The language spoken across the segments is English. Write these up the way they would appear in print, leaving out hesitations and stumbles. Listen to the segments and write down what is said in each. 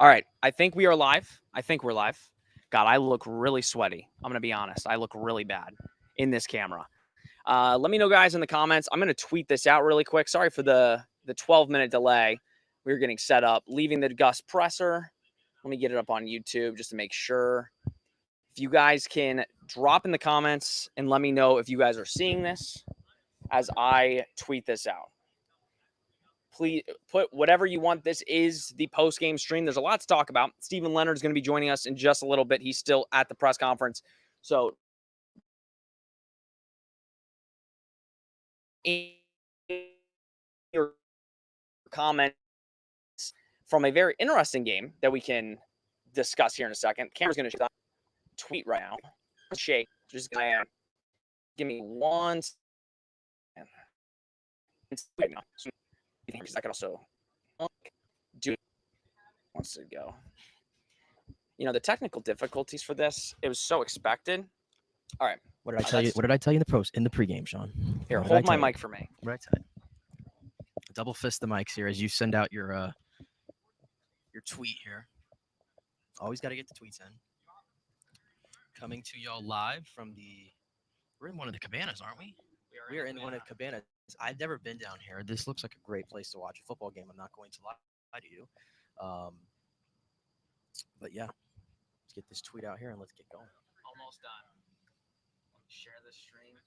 All right. I think we are live. I think we're live. God, I look really sweaty. I'm going to be honest. I look really bad in this camera. Let me know, guys, in the comments. I'm going to tweet this out really quick. Sorry for the 12-minute delay. We were getting set up. Leaving the Gus presser. Let me get it up on YouTube just to make sure. If you guys can drop in the comments and let me know if you guys are seeing this as I tweet this out. Please put whatever you want. This is the post-game stream. There's a lot to talk about. Stephen Leonard is going to be joining us in just a little bit. He's still at the press conference. So in your comments from a very interesting game that we can discuss here in a second. Camera's going to tweet right now. Shake. Just gonna give me one second. I could also do it. Wants to go. You know, the technical difficulties for this, it was so expected. All right. What did I tell you? What did I tell you in the pregame, Sean? Here, hold my mic for me. What did I tell you? Double fist the mics here as you send out your tweet here. Always got to get the tweets in. Coming to y'all live from we're in one of the cabanas, aren't we? We are in one of the cabanas. I've never been down here. This looks like a great place to watch a football game. I'm not going to lie to you. But yeah, let's get this tweet out here and let's get going. Almost done. Share this stream.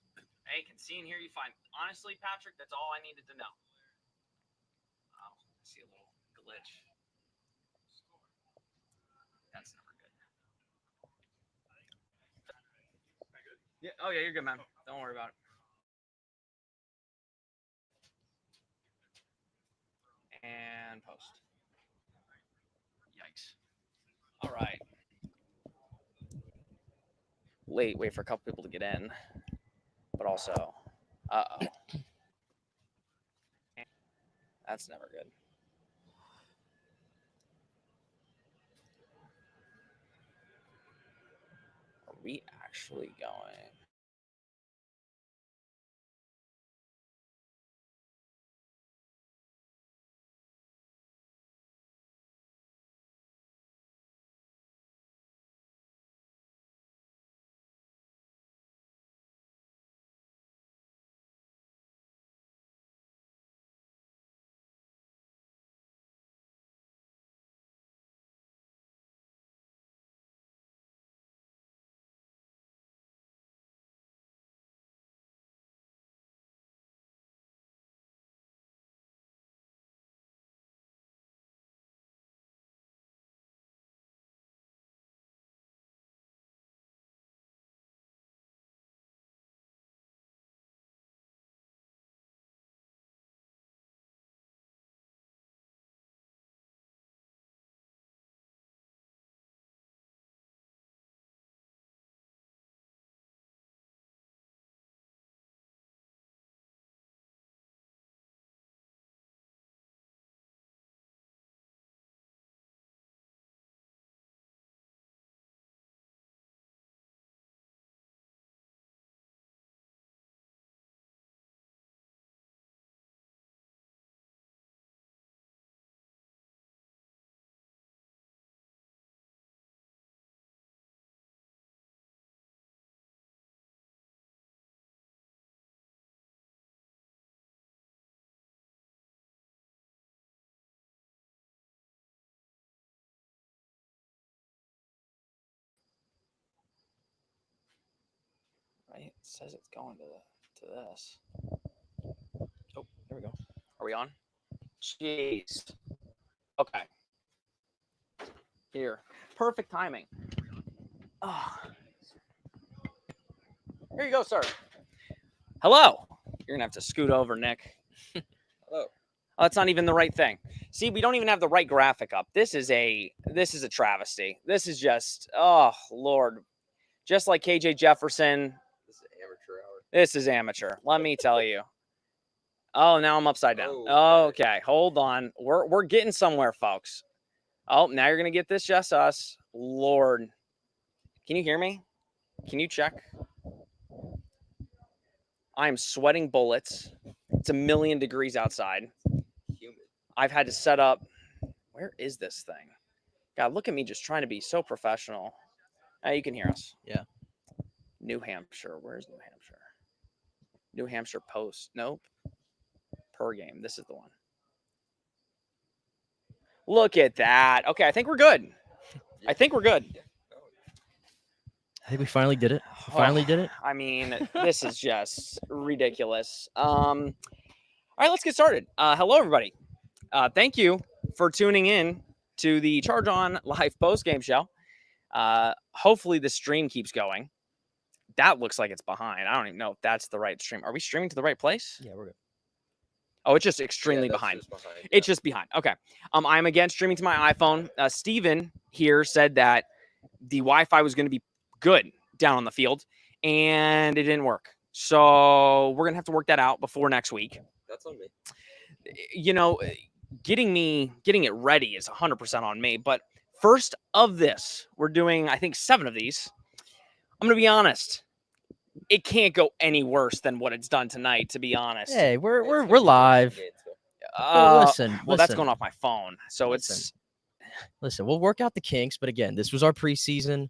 Hey, can see and hear you fine. Honestly, Patrick, that's all I needed to know. Oh, I see a little glitch. That's never good. Yeah. Oh, yeah, you're good, man. Don't worry about it. And post. Yikes. All right. Wait for a couple people to get in. But also, uh-oh. That's never good. Are we actually going? Right? It says it's going to this. Oh, there we go. Are we on? Jeez. Okay. Here. Perfect timing. Oh. Here you go, sir. Hello. You're going to have to scoot over, Nick. Hello. Oh, that's not even the right thing. See, we don't even have the right graphic up. This is a travesty. This is just, oh, Lord. Just like KJ Jefferson. This is amateur hour. This is amateur. Let me tell you. Oh, now I'm upside down. Oh, okay. Hold on. We're getting somewhere, folks. Oh, now you're going to get this just us. Lord. Can you hear me? Can you check? I am sweating bullets. It's 1,000,000 degrees outside. Humid. I've had to set up. Where is this thing? God, look at me just trying to be so professional. You can hear us. Yeah. New Hampshire. Where's New Hampshire? New Hampshire Post. Nope. Per game. This is the one. Look at that. Okay, I think we're good. I think we're good. I think we finally did it. Finally did it. I mean, this is just ridiculous. All right, let's get started. Hello, everybody. Thank you for tuning in to the Charge On live post-game show. Hopefully the stream keeps going. That looks like it's behind. I don't even know if that's the right stream. Are we streaming to the right place? Yeah, we're good. Oh, it's just extremely behind. Yeah. It's just behind. Okay. I'm again streaming to my iPhone. Steven here said that the Wi-Fi was going to be good down on the field, and it didn't work. So we're gonna have to work that out before next week. That's on me. You know, getting it ready is 100% on me. But first of this, we're doing, I think, 7 of these. I'm gonna be honest. It can't go any worse than what it's done tonight, to be honest. Hey, we're live. Listen, well, that's going off my phone, so Listen, we'll work out the kinks, but again, this was our preseason.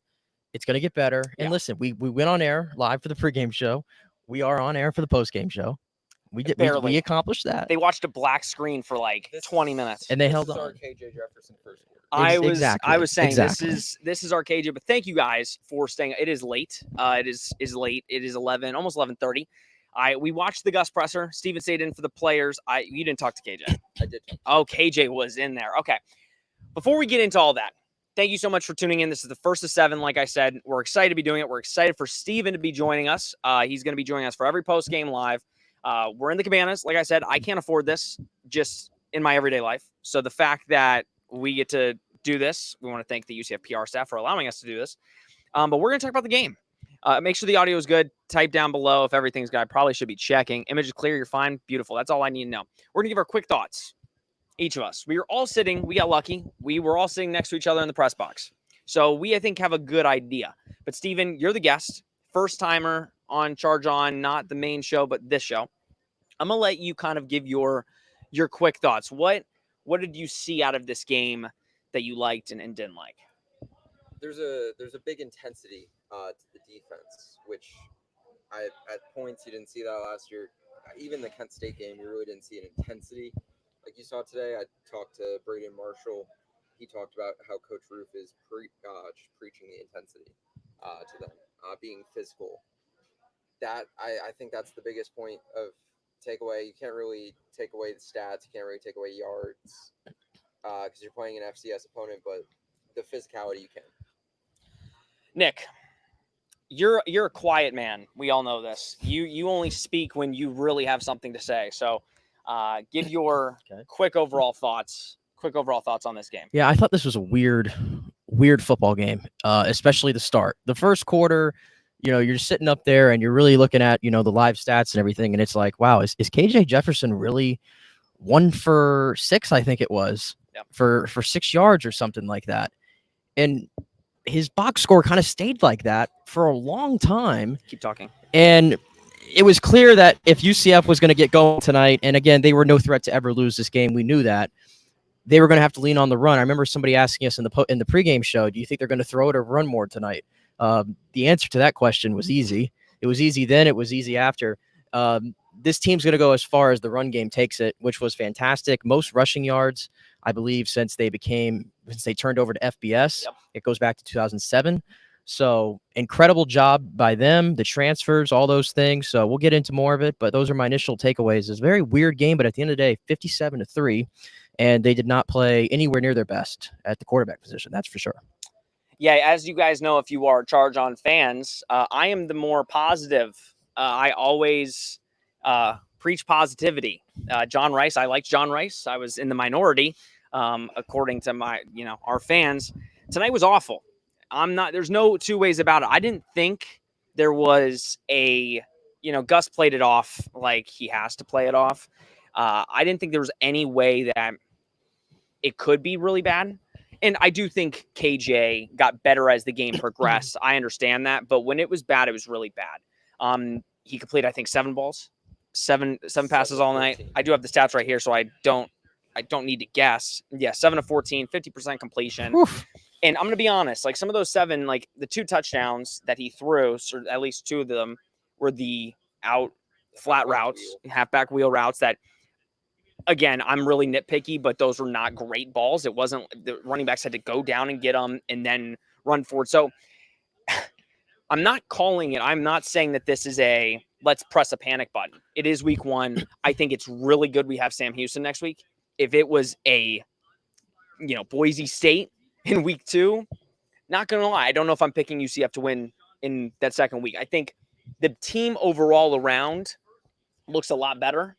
It's gonna get better. And Yeah. listen, we went on air live for the pregame show. We are on air for the postgame show. We did Barely. we accomplished that. They watched a black screen for like 20 minutes. And they This held is our on. KJ Jefferson first quarter. I Exactly, was saying exactly. this is our KJ, but thank you guys for staying. It is late. It is late. It is 11, almost 11:30. We watched the Gus presser. Steven stayed in for the players. You didn't talk to KJ. I did. Oh, KJ was in there. Okay. Before we get into all that, thank you so much for tuning in. This is the first of 7. Like I said, we're excited to be doing it. We're excited for Steven to be joining us. He's going to be joining us for every post game live. We're in the Cabanas. Like I said, I can't afford this just in my everyday life. So the fact that we get to do this, we want to thank the UCF PR staff for allowing us to do this. But we're going to talk about the game. Make sure the audio is good. Type down below if everything's good. I probably should be checking. Image is clear. You're fine. Beautiful. That's all I need to know. We're going to give our quick thoughts. Each of us. We were all sitting. We got lucky. We were all sitting next to each other in the press box. So we, I think, have a good idea. But Steven, you're the guest. First timer on Charge On, not the main show, but this show. I'm going to let you kind of give your quick thoughts. What did you see out of this game that you liked and didn't like? There's a big intensity to the defense, which at points you didn't see that last year. Even the Kent State game, you really didn't see an intensity like you saw today. I talked to Braden Marshall. He talked about how Coach Roof is just preaching the intensity to them, being physical. That I think that's the biggest point of takeaway. You can't really take away the stats. You can't really take away yards because you're playing an FCS opponent, but the physicality you can. Nick, you're a quiet man. We all know this. You only speak when you really have something to say. So give your quick overall thoughts on this game. Yeah, I thought this was a weird football game, especially the start. The first quarter, you're sitting up there and you're really looking at, the live stats and everything. And it's like, wow, is KJ Jefferson really 1 for 6? I think it was for 6 yards or something like that. And his box score kind of stayed like that for a long time. Keep talking. And it was clear that if UCF was going to get going tonight, and again, they were no threat to ever lose this game. We knew that. They were going to have to lean on the run. I remember somebody asking us in the pregame show, do you think they're going to throw it or run more tonight? The answer to that question was easy. It was easy then. It was easy after. This team's going to go as far as the run game takes it, which was fantastic. Most rushing yards, I believe, since they turned over to FBS. Yep. It goes back to 2007. So incredible job by them, the transfers, all those things. So we'll get into more of it, but those are my initial takeaways. It's a very weird game, but at the end of the day, 57-3, and they did not play anywhere near their best at the quarterback position. That's for sure. Yeah, as you guys know, if you are Charge On fans, I am the more positive. I always preach positivity. John Rice, I liked John Rice. I was in the minority, according to our fans. Tonight was awful. There's no two ways about it. I didn't think there was Gus played it off like he has to play it off. I didn't think there was any way that it could be really bad. And I do think KJ got better as the game progressed. I understand that. But when it was bad, it was really bad. He completed, I think, 7 balls, seven passes all night. 14. I do have the stats right here, so I don't need to guess. Yeah, 7 of 14, 50% completion. Oof. And I'm going to be honest, like some of those 7, like the 2 touchdowns that he threw, so at least 2 of them were the out flat routes, halfback wheel routes that, again, I'm really nitpicky, but those were not great balls. It wasn't, the running backs had to go down and get them and then run forward. So I'm not calling it. I'm not saying that this is a let's press a panic button. It is week 1. I think it's really good we have Sam Houston next week. If it was a, Boise State in week 2, not going to lie, I don't know if I'm picking UCF to win in that second week. I think the team overall around looks a lot better.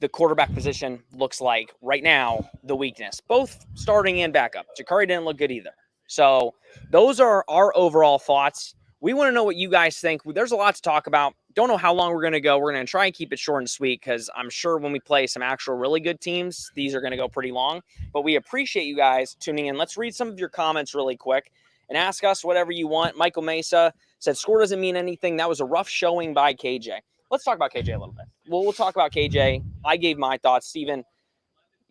The quarterback position looks like right now the weakness, both starting and backup. Jakari didn't look good either. So those are our overall thoughts. We want to know what you guys think. There's a lot to talk about. Don't know how long we're going to go. We're going to try and keep it short and sweet because I'm sure when we play some actual really good teams, these are going to go pretty long. But we appreciate you guys tuning in. Let's read some of your comments really quick and ask us whatever you want. Michael Mesa said, score doesn't mean anything. That was a rough showing by KJ. Let's talk about KJ a little bit. We'll talk about KJ. I gave my thoughts. Steven,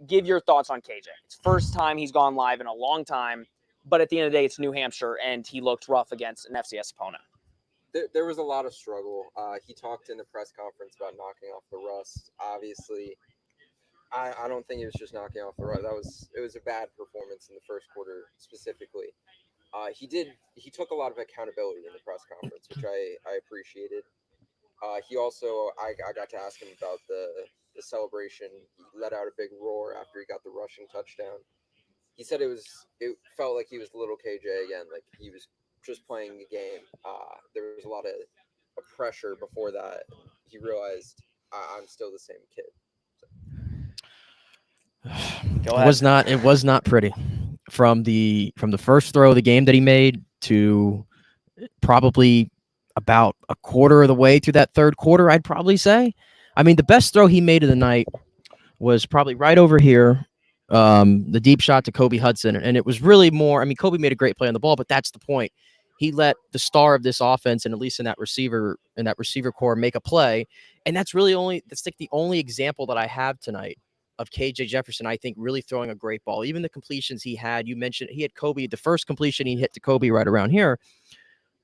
give your thoughts on KJ. It's first time he's gone live in a long time. But at the end of the day, it's New Hampshire, and he looked rough against an FCS opponent. There was a lot of struggle. He talked in the press conference about knocking off the rust. Obviously, I don't think it was just knocking off the rust. It was a bad performance in the first quarter specifically. He took a lot of accountability in the press conference, which I appreciated. He also, I got to ask him about the celebration. He let out a big roar after he got the rushing touchdown. He said it felt like he was little KJ again, like he was just playing a game. There was a lot of pressure before that. He realized I'm still the same kid. Go ahead. It was not pretty. From the first throw of the game that he made to probably about a quarter of the way through that third quarter, I'd probably say. I mean, the best throw he made of the night was probably right over here. The deep shot to Kobe Hudson. And it was really more, I mean, Kobe made a great play on the ball, but that's the point. He let the star of this offense, and at least in that receiver core, make a play. And that's like the only example that I have tonight of KJ Jefferson, I think, really throwing a great ball. Even the completions he had, you mentioned he had Kobe, the first completion he hit to Kobe right around here.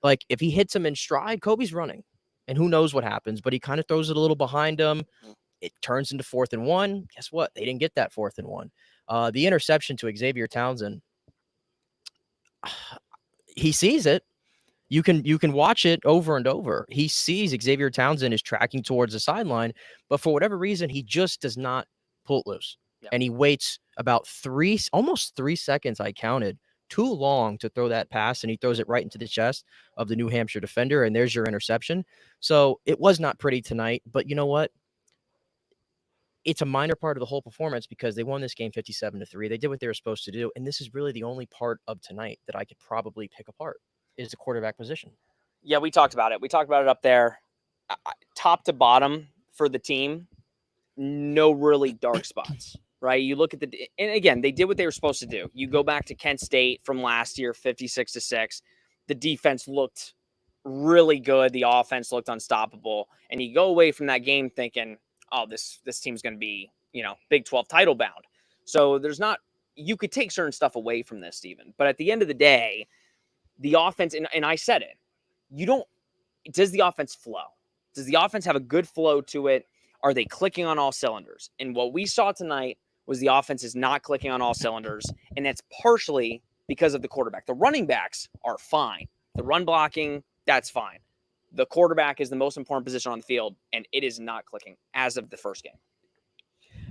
Like if he hits him in stride, Kobe's running. And who knows what happens, but he kind of throws it a little behind him. It turns into 4th and 1. Guess what? They didn't get that 4th and 1. The interception to Xavier Townsend, he sees it. You can watch it over and over. He sees Xavier Townsend is tracking towards the sideline, but for whatever reason, he just does not pull it loose. Yeah. And he waits about almost 3 seconds, I counted, too long to throw that pass, and he throws it right into the chest of the New Hampshire defender, and there's your interception. So it was not pretty tonight, but you know what? It's a minor part of the whole performance because they won this game 57-3. They did what they were supposed to do. And this is really the only part of tonight that I could probably pick apart is the quarterback position. Yeah, we talked about it. We talked about it up there. Top to bottom for the team, no really dark spots, right? You look at and again, they did what they were supposed to do. You go back to Kent State from last year, 56-6. The defense looked really good. The offense looked unstoppable. And you go away from that game thinking, oh, this team's going to be, Big 12 title bound. So you could take certain stuff away from this, Steven. But at the end of the day, the offense, and I said it, does the offense flow? Does the offense have a good flow to it? Are they clicking on all cylinders? And what we saw tonight was the offense is not clicking on all cylinders. And that's partially because of the quarterback. The running backs are fine. The run blocking, that's fine. The quarterback is the most important position on the field, and it is not clicking as of the first game.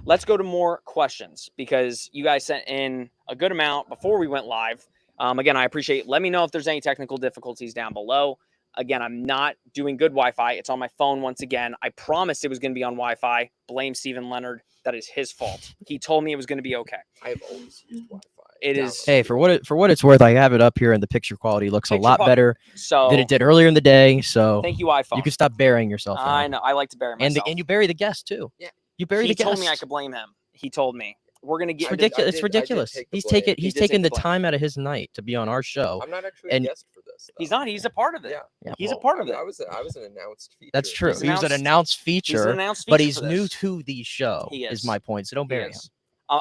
Let's go to more questions because you guys sent in a good amount before we went live. Again, I appreciate. Let me know if there's any technical difficulties down below. Again, I'm not doing good Wi-Fi. It's on my phone once again. I promised it was going to be on Wi-Fi. Blame Stephen Leonard. That is his fault. He told me it was going to be okay. I have always used Wi-Fi. It is. Hey, for what it's worth, I have it up here, and the picture quality looks a lot better than it did earlier in the day. So thank you, iPhone. You can stop burying yourself. I know. I like to bury myself. And you bury the guest too. Yeah. You bury the guest. He told me I could blame him. He told me. We're gonna get. It's ridiculous. He's taken the time out of his night to be on our show. I'm not actually a guest for this. He's not. He's a part of it. Yeah. He's a part of it. I was an announced feature. That's true. He was an announced feature. But he's new to the show. Is my point. So don't bury him.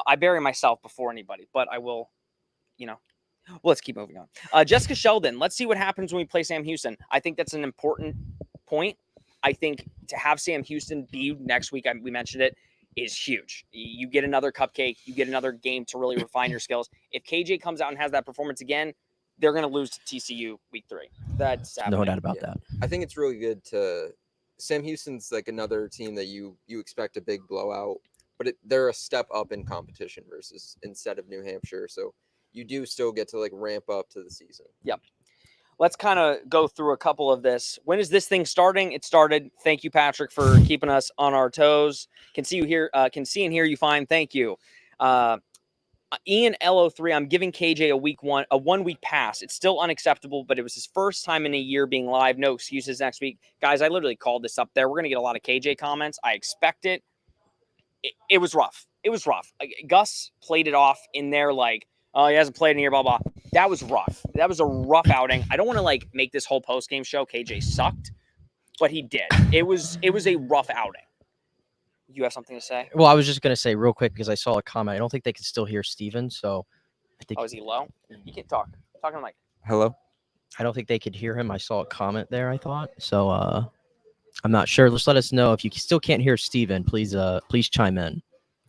I bury myself before anybody, but I will. let's keep moving on. Jessica Sheldon, let's see what happens when we play Sam Houston. I think that's an important point. I think to have Sam Houston be next week, we mentioned it, is huge. You get another cupcake. You get another game to really refine your skills. If KJ comes out and has that performance again, they're going to lose to TCU week 3. That's happening. No doubt about that. I think it's really good to Sam Houston's like another team that you expect a big blowout, but they're a step up in competition versus instead of New Hampshire. So you do still get to like ramp up to the season. Yep. Let's kind of go through a couple of this. When is this thing starting? It started. Thank you, Patrick, for keeping us on our toes. Can see you here. Can see and hear you fine. Thank you. Ian LO3, I'm giving KJ a 1 week pass. It's still unacceptable, but it was his first time in a year being live. No excuses next week. Guys, I literally called this up there. We're going to get a lot of KJ comments. I expect it. It was rough. It was rough. Gus played it off in there like, oh, he hasn't played in here, blah, blah. That was rough. That was a rough outing. I don't want to like make this whole post-game show KJ sucked, but he did. It was a rough outing. You have something to say? Well, I was just going to say real quick because I saw a comment. I don't think they can still hear Steven, so I think. Oh, is he low? You can't talk. Talking like. Hello? I don't think they could hear him. I saw a comment there, I thought. So I'm not sure. Just let us know if you still can't hear Steven. Please chime in.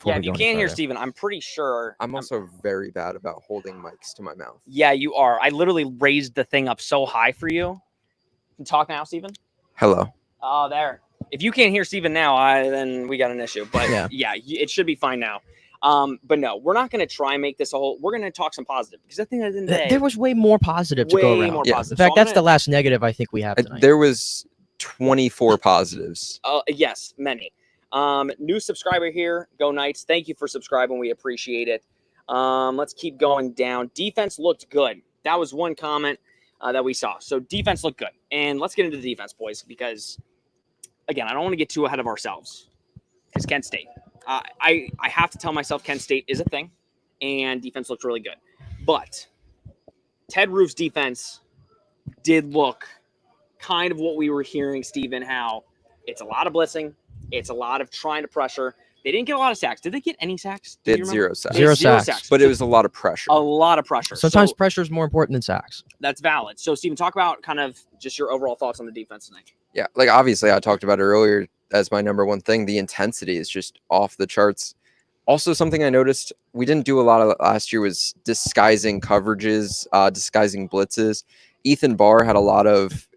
Yeah, if you can't hear Steven, I'm pretty sure. I'm also very bad about holding mics to my mouth. Yeah, you are. I literally raised the thing up so high for you. You can talk now, Steven? Hello. Oh, there. If you can't hear Steven now, then we got an issue. But yeah, it should be fine now. But no, we're not going to try and make this a whole. We're going to talk some positive because I think at the end of the day, there was way more positive to go around. More positive. In fact, that's the last negative I think we have tonight. There was 24 positives. Yes, many. New subscriber here. Go Knights. Thank you for subscribing. We appreciate it. Let's keep going down. Defense looked good. That was one comment that we saw. So defense looked good. And let's get into the defense, boys, because again, I don't want to get too ahead of ourselves because Kent State. I have to tell myself Kent State is a thing, and defense looked really good. But Ted Roof's defense did look kind of what we were hearing, Steven, how it's a lot of blitzing. It's a lot of trying to pressure. They didn't get a lot of sacks. Did they get any sacks? They had 0 sacks. Zero sacks. But it was a lot of pressure. A lot of pressure. Sometimes pressure is more important than sacks. That's valid. So, Steven, talk about kind of just your overall thoughts on the defense tonight. Yeah, like obviously I talked about it earlier as my number one thing. The intensity is just off the charts. Also, something I noticed we didn't do a lot of last year was disguising coverages, disguising blitzes. Ethan Barr had a lot of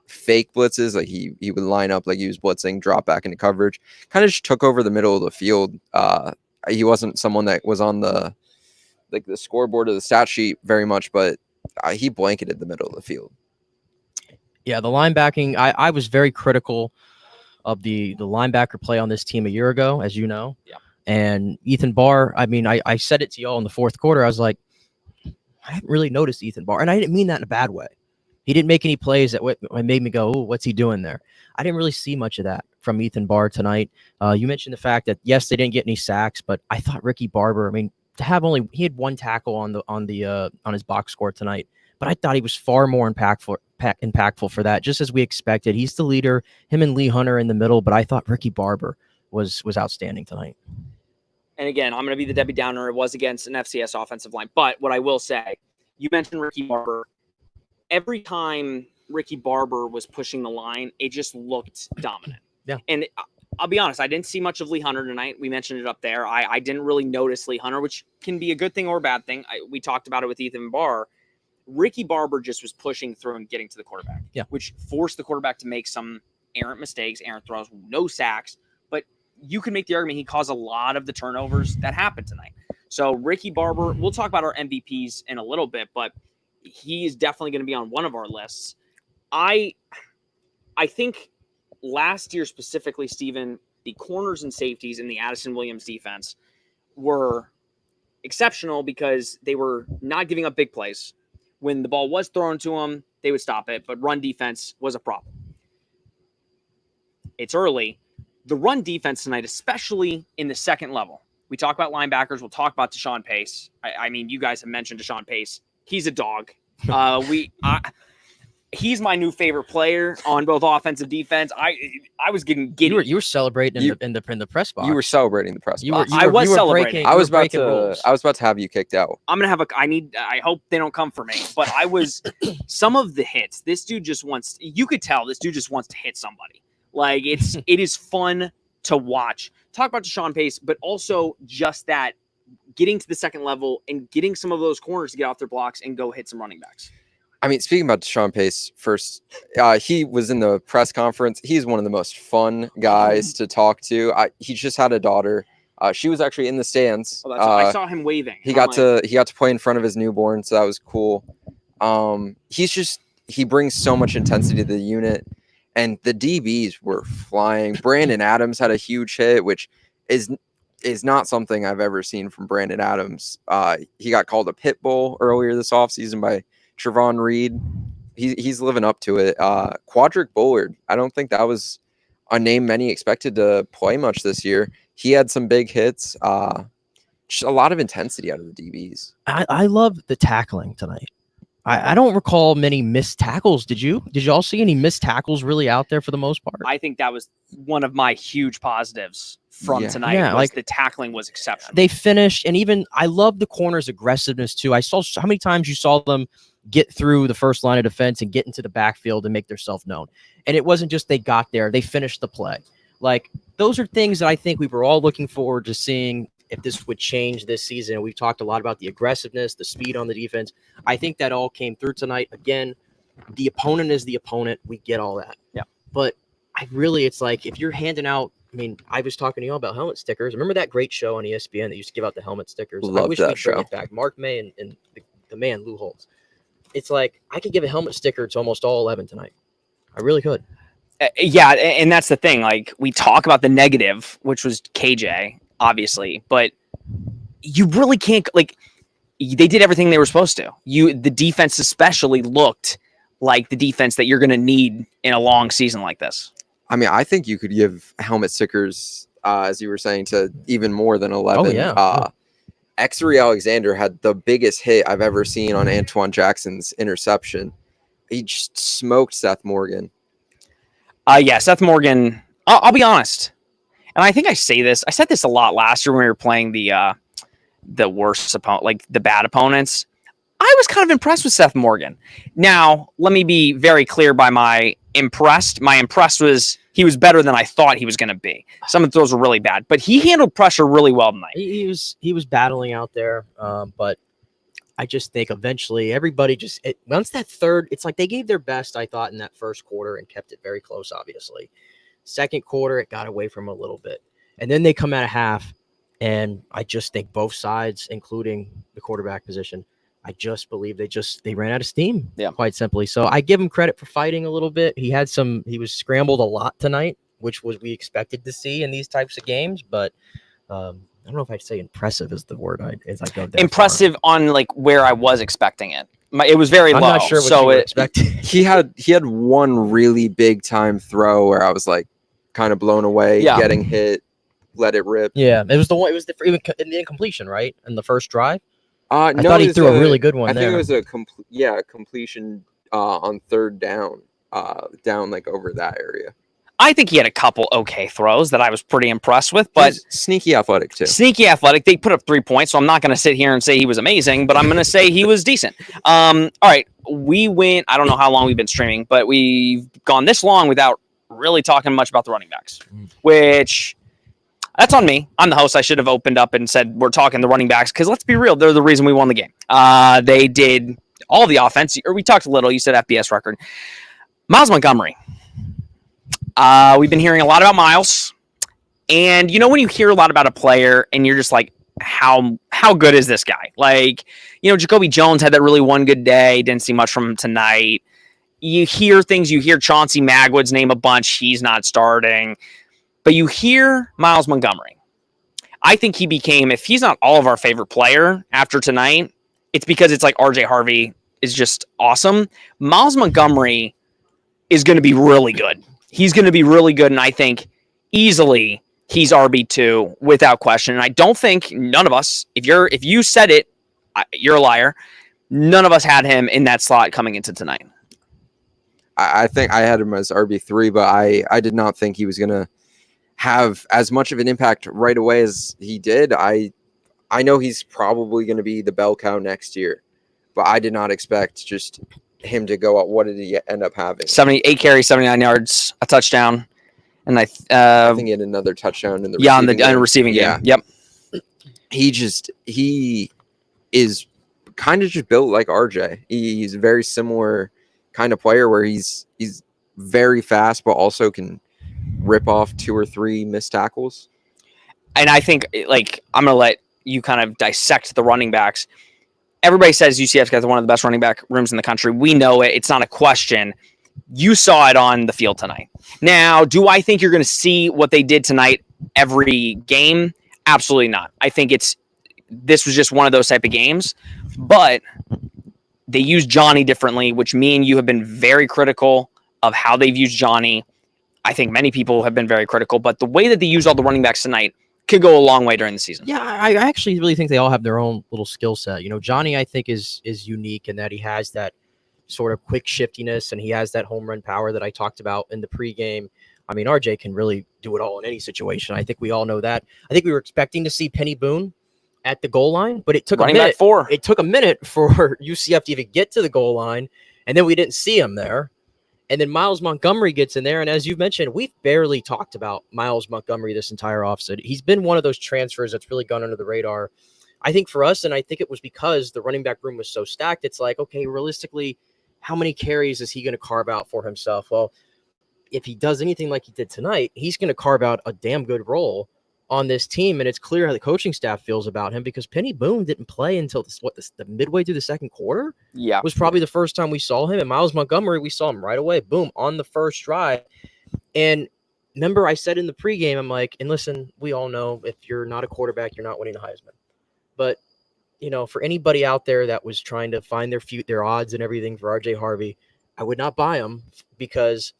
fake blitzes. Like he would line up like he was blitzing, drop back into coverage, kind of just took over the middle of the field. He wasn't someone that was on the scoreboard or the stat sheet very much, but he blanketed the middle of the field. Yeah, the linebacking, I was very critical of the linebacker play on this team a year ago, as you know. Yeah. And Ethan Barr, I mean, I said it to y'all in the fourth quarter. I was like, I haven't really noticed Ethan Barr. And I didn't mean that in a bad way. He didn't make any plays that made me go, oh, what's he doing there? I didn't really see much of that from Ethan Barr tonight. You mentioned the fact that, yes, they didn't get any sacks, but I thought Ricky Barber, I mean, he had one tackle on his box score tonight, but I thought he was far more impactful for that, just as we expected. He's the leader, him and Lee Hunter in the middle, but I thought Ricky Barber was outstanding tonight. And again, I'm going to be the Debbie Downer. It was against an FCS offensive line. But what I will say, you mentioned Ricky Barber. Every time Ricky Barber was pushing the line, it just looked dominant. Yeah. And I'll be honest, I didn't see much of Lee Hunter tonight. We mentioned it up there. I didn't really notice Lee Hunter, which can be a good thing or a bad thing. We talked about it with Ethan Barr. Ricky Barber just was pushing through and getting to the quarterback, which forced the quarterback to make some errant mistakes, errant throws, no sacks. But you can make the argument he caused a lot of the turnovers that happened tonight. So Ricky Barber, we'll talk about our MVPs in a little bit, but he is definitely going to be on one of our lists. I think last year specifically, Steven, the corners and safeties in the Addison Williams defense were exceptional because they were not giving up big plays. When the ball was thrown to them, they would stop it, but run defense was a problem. It's early. The run defense tonight, especially in the second level. We talk about linebackers. We'll talk about Deshaun Pace. I mean, you guys have mentioned Deshaun Pace. He's a dog. he's my new favorite player on both offense and defense. I was getting giddy. You were celebrating in the press box. You were celebrating the press box. I was celebrating. I was about to have you kicked out. I'm gonna have I hope they don't come for me. But I was some of the hits. This dude just wants. You could tell this dude just wants to hit somebody. Like it is fun to watch. Talk about Deshaun Pace, but also just that getting to the second level and getting some of those corners to get off their blocks and go hit some running backs. I mean, speaking about Deshaun Pace, first, he was in the press conference. He's one of the most fun guys to talk to. He just had a daughter. She was actually in the stands. Oh, I saw him waving. He got to play in front of his newborn, so that was cool. He brings so much intensity to the unit, and the DBs were flying. Brandon Adams had a huge hit, which is not something I've ever seen from Brandon Adams. He got called a pit bull earlier this offseason by Trevon Reed. He's living up to it. Quadric Bullard, I don't think that was a name many expected to play much this year. He had some big hits. Just a lot of intensity out of the DBs. I love the tackling tonight. I don't recall many missed tackles. Did you all see any missed tackles really out there for the most part? I think that was one of my huge positives from tonight. Yeah, like the tackling was exceptional. They finished, and even I love the corners' aggressiveness too. I saw how many times you saw them get through the first line of defense and get into the backfield and make themselves known. And it wasn't just they got there, they finished the play. Like, those are things that I think we were all looking forward to seeing if this would change this season. We've talked a lot about the aggressiveness, the speed on the defense. I think that all came through tonight. Again, the opponent is the opponent. We get all that. Yeah. But it's like, if you're handing out, I mean, I was talking to you all about helmet stickers. Remember that great show on ESPN that used to give out the helmet stickers? Love I wish that we'd show. bring it back. Mark May and the man, Lou Holtz. It's like, I could give a helmet sticker to almost all 11 tonight. I really could. Yeah, and that's the thing. Like, we talk about the negative, which was KJ, obviously, but you really can't, like, they did everything they were supposed to. The defense especially looked like the defense that you're going to need in a long season like this. I mean, I think you could give helmet stickers, as you were saying, to even more than 11. Oh, yeah. Exery Alexander had the biggest hit I've ever seen on Antoine Jackson's interception. He just smoked Seth Morgan. Yeah, Seth Morgan, I'll be honest. And I think I said this a lot last year when we were playing the worst opponent, like the bad opponents. I was kind of impressed with Seth Morgan. Now, let me be very clear by my impressed. My impressed was he was better than I thought he was going to be. Some of those were really bad, but he handled pressure really well tonight. He was battling out there, but I just think eventually everybody once that third, it's like they gave their best, I thought, in that first quarter and kept it very close, obviously. Second quarter, it got away from them a little bit. And then they come out of half, and I just think both sides, including the quarterback position, I just believe they ran out of steam, quite simply. So I give him credit for fighting a little bit. He was scrambled a lot tonight, which was we expected to see in these types of games, but I don't know if I'd say impressive is the word as I go there. Impressive on like where I was expecting it. It was very I'm low. not sure what you were expecting. He had one really big time throw where I was like kind of blown away, getting hit, let it rip. Yeah, it was the incompletion, right? In the first drive. I thought he threw a really good one. I think it was a completion on third down, down like over that area. I think he had a couple okay throws that I was pretty impressed with, but sneaky athletic too. Sneaky athletic. They put up 3 points, so I'm not going to sit here and say he was amazing, but I'm going to say he was decent. All right, we went. I don't know how long we've been streaming, but we've gone this long without really talking much about the running backs, which that's on me. I'm the host. I should have opened up and said we're talking the running backs because let's be real, they're the reason we won the game. They did all the offense, or we talked a little. You said FBS record. Miles Montgomery. We've been hearing a lot about Miles, and you know when you hear a lot about a player and you're just like, how good is this guy? Like, you know, Jacoby Jones had that really one good day. Didn't see much from him tonight. You hear things. You hear Chauncey Magwood's name a bunch. He's not starting. But you hear Miles Montgomery. I think he became, if he's not all of our favorite player after tonight, it's because it's like RJ Harvey is just awesome. Miles Montgomery is going to be really good. He's going to be really good, and I think easily he's RB2 without question. And I don't think none of us, if you said it, you're a liar. None of us had him in that slot coming into tonight. I think I had him as RB3, but I did not think he was going to have as much of an impact right away as he did. I know he's probably going to be the bell cow next year, but I did not expect just him to go out. What did he end up having? 78 carries, 79 yards, a touchdown. And I think he had another touchdown in the receiving game. Yep. He is kind of just built like RJ. He's a very similar kind of player where he's very fast, but also can rip off 2 or 3 missed tackles. And I think, like, I'm going to let you kind of dissect the running backs. Everybody says UCF's got one of the best running back rooms in the country. We know it. It's not a question. You saw it on the field tonight. Now, do I think you're going to see what they did tonight every game? Absolutely not. I think this was just one of those type of games, but they used Johnny differently, which me and you have been very critical of how they've used Johnny. I think many people have been very critical, but the way that they used all the running backs tonight could go a long way during the season. Yeah, I actually really think they all have their own little skill set. You know, Johnny, I think, is unique in that he has that sort of quick shiftiness and he has that home run power that I talked about in the pregame. I mean, RJ can really do it all in any situation. I think we all know that. I think we were expecting to see Penny Boone at the goal line, but it took running a minute. Back 4. It took a minute for UCF to even get to the goal line, and then we didn't see him there. And then Miles Montgomery gets in there, and as you mentioned, we've barely talked about Miles Montgomery this entire offseason. He's been one of those transfers that's really gone under the radar. I think for us, and I think it was because the running back room was so stacked, it's like, okay, realistically, how many carries is he going to carve out for himself? Well, if he does anything like he did tonight, he's going to carve out a damn good role on this team, and it's clear how the coaching staff feels about him because Penny Boone didn't play until the midway through the second quarter. Yeah, was probably the first time we saw him. And Miles Montgomery, we saw him right away, boom, on the first drive. And remember, I said in the pregame, I'm like, and listen, we all know if you're not a quarterback, you're not winning a Heisman. But you know, for anybody out there that was trying to find their odds and everything for RJ Harvey, I would not buy him because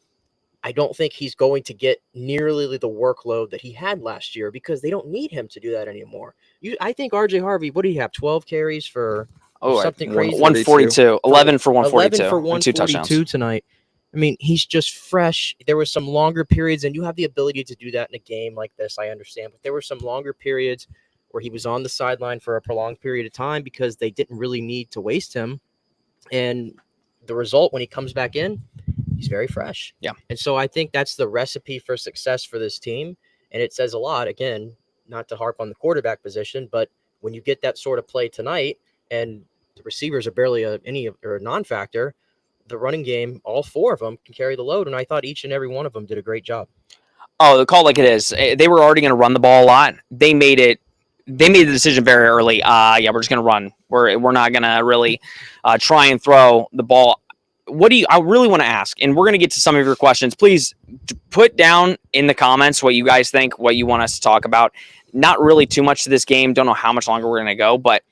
I don't think he's going to get nearly the workload that he had last year because they don't need him to do that anymore. I think RJ Harvey, what do you have? 12 carries for something crazy? 142. 11 for 142. 11 for 142 tonight. I mean, he's just fresh. There were some longer periods, and you have the ability to do that in a game like this, I understand. But there were some longer periods where he was on the sideline for a prolonged period of time because they didn't really need to waste him. And the result, when he comes back in, he's very fresh. Yeah. And so I think that's the recipe for success for this team. And it says a lot, again, not to harp on the quarterback position, but when you get that sort of play tonight and the receivers are barely a non-factor, the running game, all 4 of them can carry the load. And I thought each and every one of them did a great job. Oh, the call like it is. They were already going to run the ball a lot. They made the decision very early. We're just going to run. We're not going to really try and throw the ball. I really want to ask, and we're going to get to some of your questions. Please put down in the comments what you guys think, what you want us to talk about. Not really too much to this game. Don't know how much longer we're going to go, but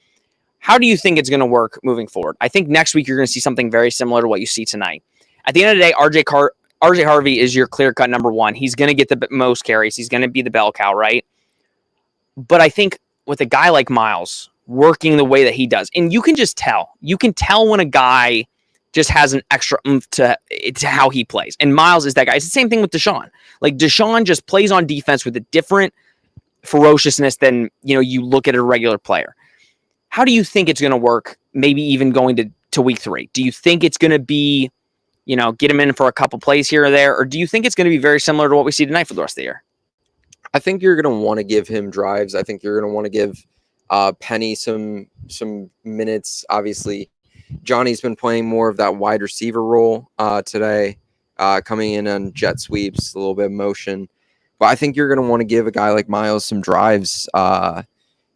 how do you think it's going to work moving forward? I think next week you're going to see something very similar to what you see tonight. At the end of the day, RJ Harvey is your clear-cut number 1. He's going to get the most carries. He's going to be the bell cow, right? But I think with a guy like Miles working the way that he does, and you can just tell. You can tell when a guy just has an extra oomph to how he plays. And Miles is that guy. It's the same thing with Deshaun. Like, Deshaun just plays on defense with a different ferociousness than, you look at a regular player. How do you think it's going to work, maybe even going to week 3? Do you think it's going to be, get him in for a couple plays here or there? Or do you think it's going to be very similar to what we see tonight for the rest of the year? I think you're going to want to give him drives. I think you're going to want to give Penny some minutes. Obviously, Johnny's been playing more of that wide receiver role today, coming in on jet sweeps, a little bit of motion. But I think you're going to want to give a guy like Miles some drives.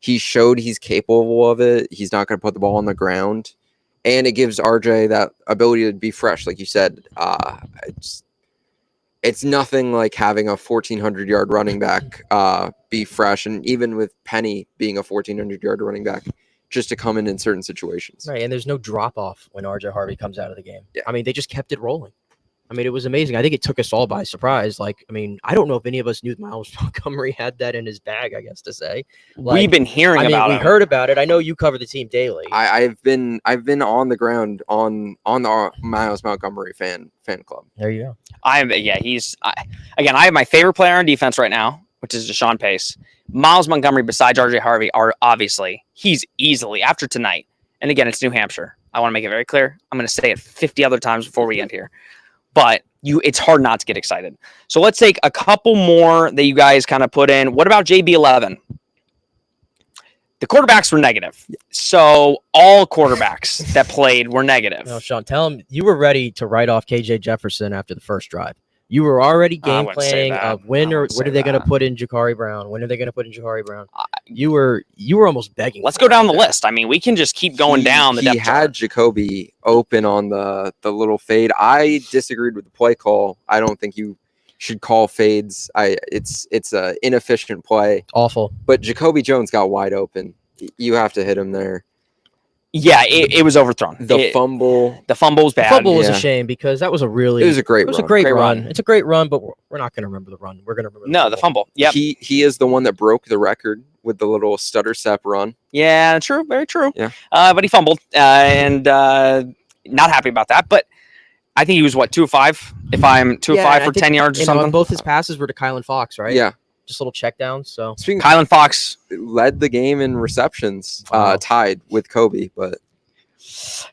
He showed he's capable of it. He's not going to put the ball on the ground. And it gives RJ that ability to be fresh. Like you said, it's nothing like having a 1,400-yard running back be fresh. And even with Penny being a 1,400-yard running back, just to come in certain situations. Right, and there's no drop-off when RJ Harvey comes out of the game. Yeah. I mean, they just kept it rolling. I mean, it was amazing. I think it took us all by surprise. Like, I mean, I don't know if any of us knew Miles Montgomery had that in his bag, I guess to say. Like, We've been hearing about we him. heard about it. I know you cover the team daily. I've been on the ground on the Miles Montgomery fan club. There you go. Again, I have my favorite player on defense right now, which is Deshaun Pace. Miles Montgomery, besides RJ Harvey, he's easily, after tonight, and again, it's New Hampshire. I want to make it very clear. I'm going to say it 50 other times before we end here. But it's hard not to get excited. So let's take a couple more that you guys kind of put in. What about JB11? The quarterbacks were negative. So all quarterbacks that played were negative. No, Sean, tell him you were ready to write off KJ Jefferson after the first drive. You were already game planning of when are they going to put in Ja'Cory Brown? When are they going to put in Ja'Cory Brown? You were almost begging. Let's go down the list. I mean, we can just keep going down the depth chart. He had Jacoby open on the little fade. I disagreed with the play call. I don't think you should call fades. It's a inefficient play. Awful. But Jacoby Jones got wide open. You have to hit him there. Yeah, it was overthrown. The fumble was bad. The fumble was a shame because that was a really. It was a great. A great run. It's a great run, but we're not going to remember the run. We're going to remember. The fumble. Yeah. He is the one that broke the record with the little stutter step run. Yeah, true. Very true. Yeah. But he fumbled and not happy about that. But I think he was 2 of 5. If I'm 2 of 5 for 10 yards or something. Both his passes were to Kylan Fox, right? Yeah. Just little check downs. So Kylan Fox led the game in receptions, tied with Kobe, but.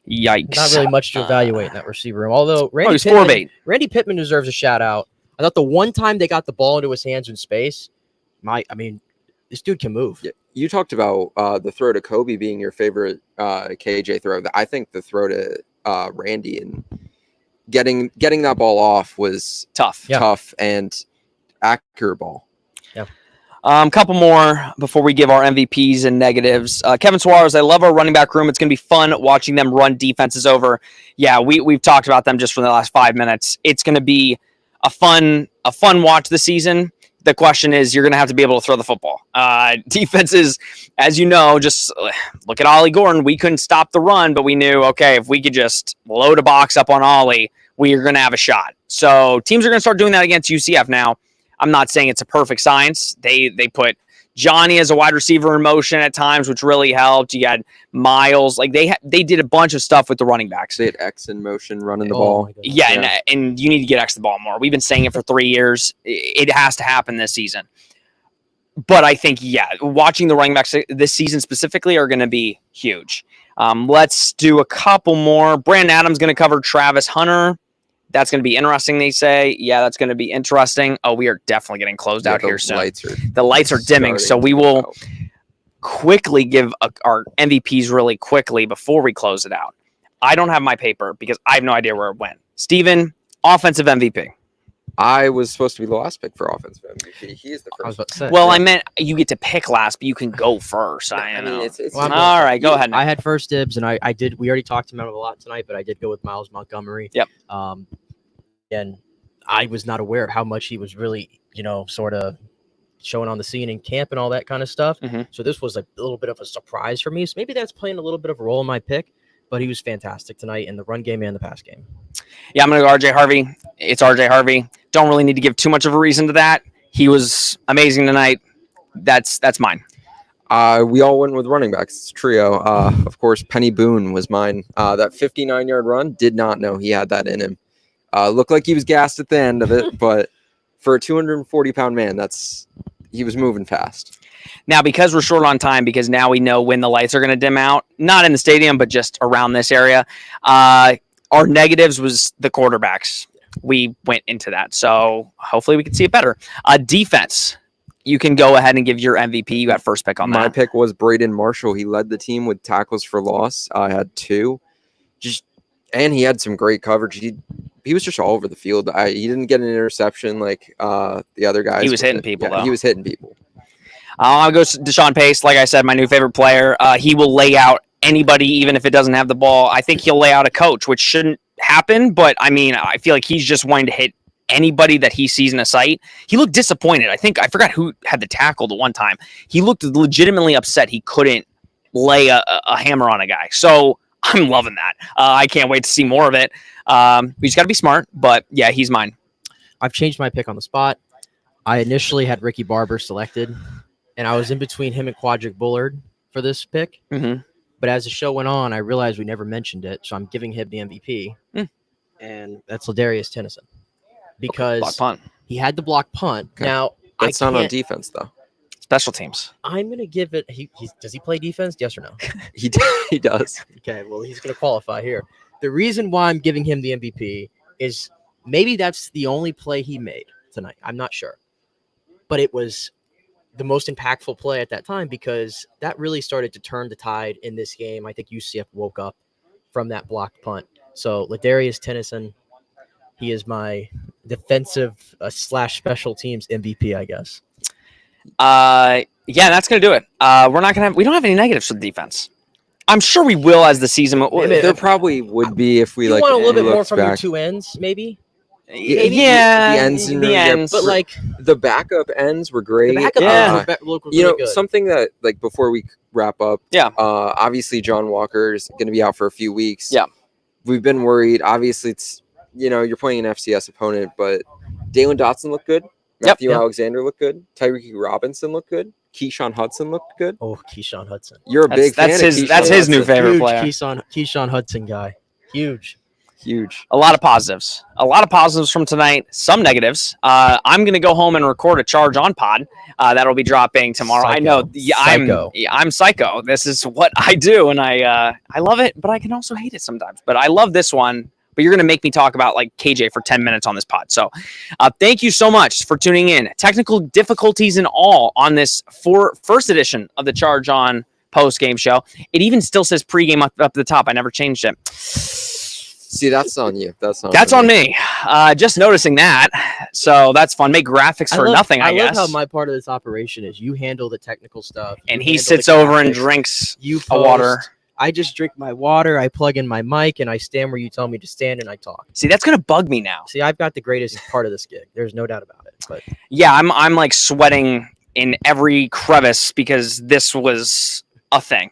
Yikes. Not really much to evaluate in that receiver room. Although Randy Pittman deserves a shout out. I thought the one time they got the ball into his hands in space, this dude can move. Yeah. You talked about the throw to Kobe being your favorite KJ throw. I think the throw to Randy and getting that ball off was tough and accurate ball. Yeah. Couple more before we give our MVPs and negatives. Kevin Suarez, I love our running back room. It's going to be fun watching them run defenses over. Yeah, we've talked about them just for the last 5 minutes. It's going to be a fun watch this season. The question is, you're going to have to be able to throw the football. Defenses, as you know, just look at Ollie Gordon. We couldn't stop the run, but we knew, okay, if we could just load a box up on Ollie, we are going to have a shot. So teams are going to start doing that against UCF now. I'm not saying it's a perfect science. They put Johnny as a wide receiver in motion at times, which really helped. You had Miles. Like they did a bunch of stuff with the running backs. They had X in motion running the ball. Yeah. And you need to get X the ball more. We've been saying it for 3 years. It has to happen this season. But I think, watching the running backs this season specifically are going to be huge. Let's do a couple more. Brandon Adams going to cover Travis Hunter. That's going to be interesting, they say. Yeah, that's going to be interesting. Oh, we are definitely getting closed out here soon. The lights are dimming, so we will quickly give our MVPs really quickly before we close it out. I don't have my paper because I have no idea where it went. Steven, offensive MVP. I was supposed to be the last pick for offensive MVP. He is the first. I was about to say. Well, I meant you get to pick last, but you can go first. I know. All right, go ahead. I had first dibs, and I did. We already talked about it a lot tonight, but I did go with Miles Montgomery. Yep. And I was not aware of how much he was really, sort of showing on the scene in camp and all that kind of stuff. Mm-hmm. So this was a little bit of a surprise for me. So maybe that's playing a little bit of a role in my pick. But he was fantastic tonight in the run game and the pass game. Yeah, I'm going to go RJ Harvey. It's RJ Harvey. Don't really need to give too much of a reason to that. He was amazing tonight. That's mine. We all went with running backs. It's a trio. Of course, Penny Boone was mine. That 59-yard run, did not know he had that in him. Looked like he was gassed at the end of it, but for a 240-pound man, he was moving fast. Now, because we're short on time, because now we know when the lights are going to dim out, not in the stadium, but just around this area, our negatives was the quarterbacks. We went into that, so hopefully we can see it better. Defense, you can go ahead and give your MVP. You got first pick on that. My pick was Braden Marshall. He led the team with tackles for loss. I had 2. And he had some great coverage. He was just all over the field. He didn't get an interception like the other guys. He was hitting people, though. He was hitting people. I'll go Deshaun Pace. Like I said, my new favorite player. He will lay out anybody, even if it doesn't have the ball. I think he'll lay out a coach, which shouldn't happen. But, I feel like he's just wanting to hit anybody that he sees in a sight. He looked disappointed. I forgot who had the tackle the one time. He looked legitimately upset he couldn't lay a hammer on a guy. So I'm loving that. I can't wait to see more of it. We just got to be smart, but yeah, he's mine. I've changed my pick on the spot. I initially had Ricky Barber selected, and I was in between him and Quadric Bullard for this pick. Mm-hmm. But as the show went on, I realized we never mentioned it, so I'm giving him the MVP, and that's Ladarius Tennyson because Block punt. he had the block punt. Okay. Now That's I not on can't- defense though. Special teams. I'm gonna give it. Does he play defense? Yes or no? He does. Okay, well he's gonna qualify here. The reason why I'm giving him the MVP is maybe that's the only play he made tonight. I'm not sure, but it was the most impactful play at that time because that really started to turn the tide in this game. I think UCF woke up from that blocked punt. So Ladarius Tennyson, he is my defensive / special teams MVP, I guess. Yeah, that's gonna do it. We don't have any negatives for the defense. I'm sure we will as the season. There probably would be if we You like want a little bit more looked from your back. two ends, maybe, Yeah, the ends didn't the really get- ends. but like The backup ends were the great. backup Yeah. ends look You really know, good. something that like before we wrap up. Yeah. Obviously, John Walker is going to be out for a few weeks. Yeah. We've been worried. Obviously, it's you're playing an FCS opponent, but Dalen Dotson looked good. Matthew Yep. Alexander looked good. Tyreek Robinson looked good. Keyshawn Hudson looked good. Oh, Keyshawn Hudson. You're a big fan. That's of his. Keyshawn That's his new Hudson. favorite Huge player. Keyshawn Hudson guy. Huge. Huge. A lot of positives. A lot of positives from tonight. Some negatives. I'm gonna go home and record a charge on pod. That'll be dropping tomorrow. I know. Psycho. I'm psycho. This is what I do, and I love it, but I can also hate it sometimes. But I love this one. But you're gonna make me talk about like KJ for 10 minutes on this pod. So, thank you so much for tuning in. Technical difficulties and all on this first edition of the Charge On post game show. It even still says pregame up at the top. I never changed it. See, that's on you. That's on me. Just noticing that. So that's fun. Make graphics for nothing, I guess. love how my part of this operation is you handle the technical stuff. And you he handle sits the over and graphics, drinks you a water. post. I just drink my water. I plug in my mic and I stand where you tell me to stand and I talk. See, that's gonna bug me now. See, I've got the greatest part of this gig. There's no doubt about it. But Yeah, I'm like sweating in every crevice because this was a thing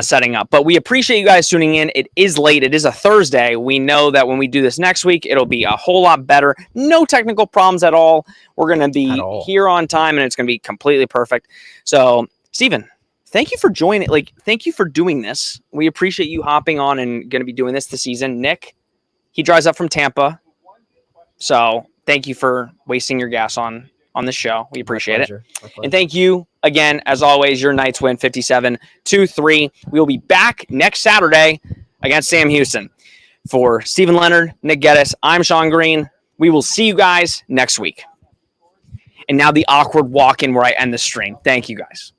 setting up. But we appreciate you guys tuning in. It is late. It is a Thursday. We know that when we do this next week, it'll be a whole lot better. No technical problems at all. We're gonna be here on time and it's gonna be completely perfect. So, Steven, thank you for joining. Thank you for doing this. We appreciate you hopping on and going to be doing this this season. Nick, he drives up from Tampa. So thank you for wasting your gas on the show. We appreciate it. And thank you again, as always, your Knights win 57-3. We will be back next Saturday against Sam Houston. For Stephen Leonard, Nick Geddes, I'm Sean Green. We will see you guys next week. And now the awkward walk-in where I end the stream. Thank you guys.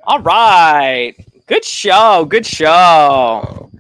All right. Good show. Gee.